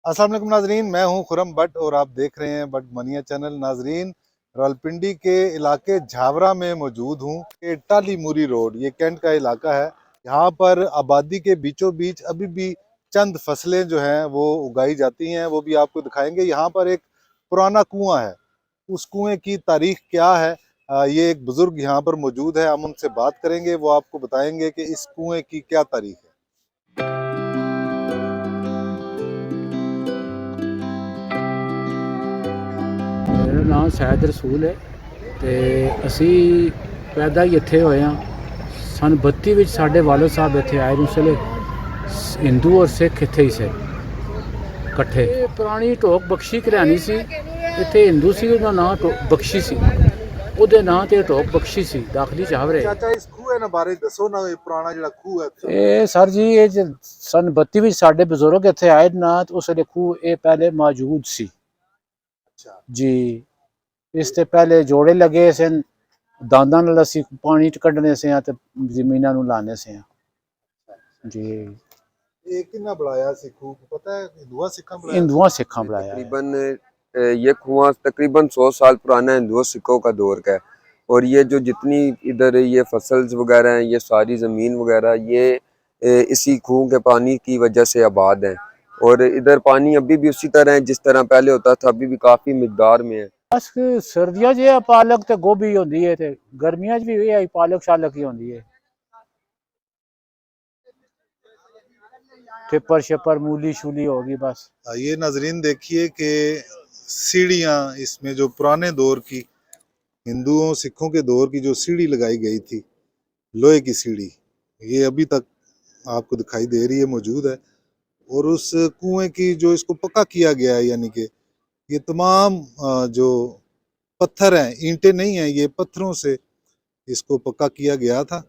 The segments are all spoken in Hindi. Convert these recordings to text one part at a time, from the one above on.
अस्सलाम वालेकुम नाजरीन, मैं हूं खुरम भट्ट और आप देख रहे हैं भट्ट मनिया चैनल। नाजरीन, रावलपिंडी के इलाके झावरा में मौजूद हूं। ये टाली मुरी रोड, ये कैंट का इलाका है। यहाँ पर आबादी के बीचों बीच अभी भी चंद फसलें जो हैं वो उगाई जाती हैं, वो भी आपको दिखाएंगे। यहाँ पर एक पुराना कुआं है, उस कुएं की तारीख क्या है, ये एक बुजुर्ग यहाँ पर मौजूद है, हम उनसे बात करेंगे। वो आपको बताएंगे कि इस कुएं की क्या तारीख है। मेरा नाम सैयद रसूल है ਤੇ ਅਸੀਂ ਪੈਦਾ ਹੀ ਇੱਥੇ ਹੋਏ ਹਾਂ। सन 32 ਵਿੱਚ ਸਾਡੇ ਵਾਲਦ ਸਾਹਿਬ ਇੱਥੇ ਆਏ ਨੇ। ਉਸ ਵੇਲੇ ਹਿੰਦੂ ਔਰ ਸਿੱਖ ਇੱਥੇ ਹੀ ਸੇ ਇਕੱਠੇ। ਇਹ ਪੁਰਾਣੀ ਢੋਕ ਬਖਸ਼ੀ ਘਰਾਣੀ ਸੀ। ਇੱਥੇ ਹਿੰਦੂ ਸੀ, ਉਹਦਾ ਨਾਂ ਬਖਸ਼ੀ ਸੀ, ਉਹਦੇ ਨਾਂ ਤੇ ਢੋਕ ਬਖਸ਼ੀ ਸੀ। ਦਾਖਲੀ ਚਾਵਰੇ ਚਾਚਾ, ਇਸ ਖੂਹ ਦੇ ਬਾਰੇ ਦੱਸੋ ਨਾ, ਇਹ ਪੁਰਾਣਾ ਜਿਹੜਾ ਖੂਹ ਹੈ। ਇਹ ਸਰ ਜੀ, ਇਹ सन 32 ਵਿੱਚ ਸਾਡੇ ਬਜ਼ੁਰਗ ਇੱਥੇ ਆਏ ਨਾ, ਉਸ ਵੇਲੇ ਖੂਹ ਇਹ ਪਹਿਲੇ ਮੌਜੂਦ ਸੀ। ਅੱਛਾ ਜੀ, ਇਸ ਤੇ ਪਹਿਲੇ ਜੋੜੇ ਲੱਗੇ ਸਨ, ਦਾਂਦਾਂ ਨਾਲ ਅਸੀਂ ਪਾਣੀ ਕੱਢਣੇ ਸੇ ਤੇ ਜ਼ਮੀਨਾਂ ਨੂੰ ਲਾਣੇ ਸੇ ਜੀ। ਇਹ ਕਿੰਨਾ ਬਣਾਇਆ ਸੀ ਖੂਹ, ਪਤਾ ਹੈ? हिंदुआ सिखा बनाया। हिंदुआ सिखा बनाया है। तकरीबन ये कुआं तकरीबन 100 साल पुराना हिंदुओं सिखों का दौर का है। और ये जो जितनी इधर ये फसल्स वगैरह हैं, ये सारी ज़मीन वगैरह ये इसी कुएं के पानी की वजह से आबाद है। और इधर पानी अभी भी उसी तरह है जिस तरह पहले होता था, अभी भी काफ़ी मिकदार में है। बस सर्दियां च पालक ते गोभी होंदी है, ते गर्मियां च भी पालक शालक ही होंदी है। टिप्पर शप्पर मूली शूली होगी बस। ये नाजरीन देखिए कि सीढ़ियाँ, इसमें जो पुराने दौर की हिंदुओं सिखों के दौर की जो सीढ़ी लगाई गई थी, लोहे की सीढ़ी, ये अभी तक आपको दिखाई दे रही है, मौजूद है। और उस कुएं की जो इसको पक्का किया गया है, यानी कि ये तमाम जो पत्थर हैं, ईंटें नहीं हैं, ये पत्थरों से इसको पक्का किया गया था।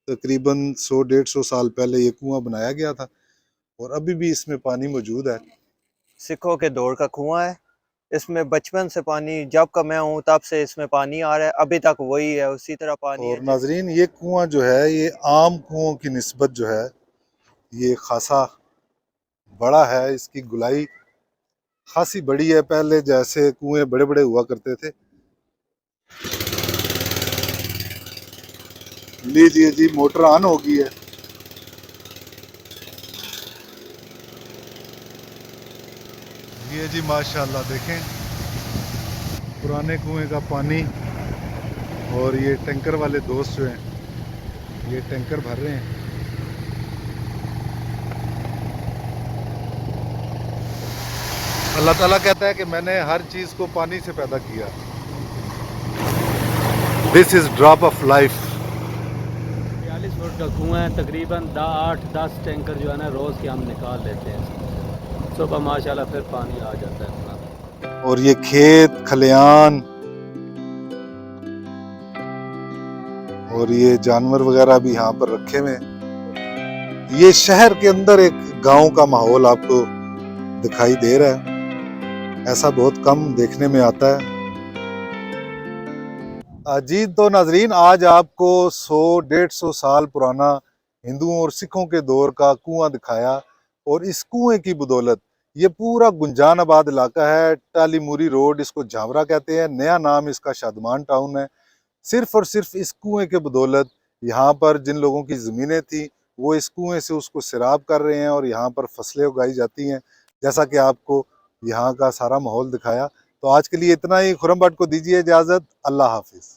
तकरीबन 100-150 साल पहले ये कुआं बनाया गया था और अभी भी इसमें पानी मौजूद है। सिखों के दौर का कुआं है। इसमें बचपन से पानी, जब का मैं हूँ तब से इसमें पानी आ रहा है, अभी तक वही है, उसी तरह पानी और है। नाजरीन, ये कुआं जो है ये आम कुओं की निस्बत जो है ये खासा बड़ा है, इसकी गुलाई खासी बड़ी है। पहले जैसे कुएं बड़े बड़े हुआ करते थे। लीजिए जी, मोटर ऑन हो गई है। ये जी माशाल्लाह देखें, पुराने कुएं का पानी। और ये टैंकर वाले दोस्त जो हैं ये टैंकर भर रहे हैं। अल्लाह ताला कहता है कि मैंने हर चीज को पानी से पैदा किया। This is drop of life. 42 foot का कुआं है, तकरीबन 8-10 टैंकर जो है ना रोज के हम निकाल लेते हैं। सुबह माशाल्लाह फिर पानी आ जाता है अपना। और ये खेत खलियान और ये जानवर वगैरह भी यहाँ पर रखे हुए हैं। ये शहर के अंदर एक गांव का माहौल आपको दिखाई दे रहा है, ऐसा बहुत कम देखने में आता है। जी तो नाजरीन, आज आपको 100-150 साल पुराना हिंदुओं और सिखों के दौर का कुआं दिखाया। और इस कुएं की बदौलत ये पूरा गुंजान आबाद इलाका है। टाली मुरी रोड, इसको झावरा कहते हैं, नया नाम इसका शादमान टाउन है। सिर्फ और सिर्फ इस कुएं के बदौलत यहाँ पर जिन लोगों की ज़मीनें थी वो इस कुएं से उसको सैराब कर रहे हैं और यहाँ पर फसलें उगाई जाती हैं, जैसा कि आपको यहाँ का सारा माहौल दिखाया। तो आज के लिए इतना ही। खुरम भट्ट को दीजिए इजाज़त। अल्लाह हाफिज़।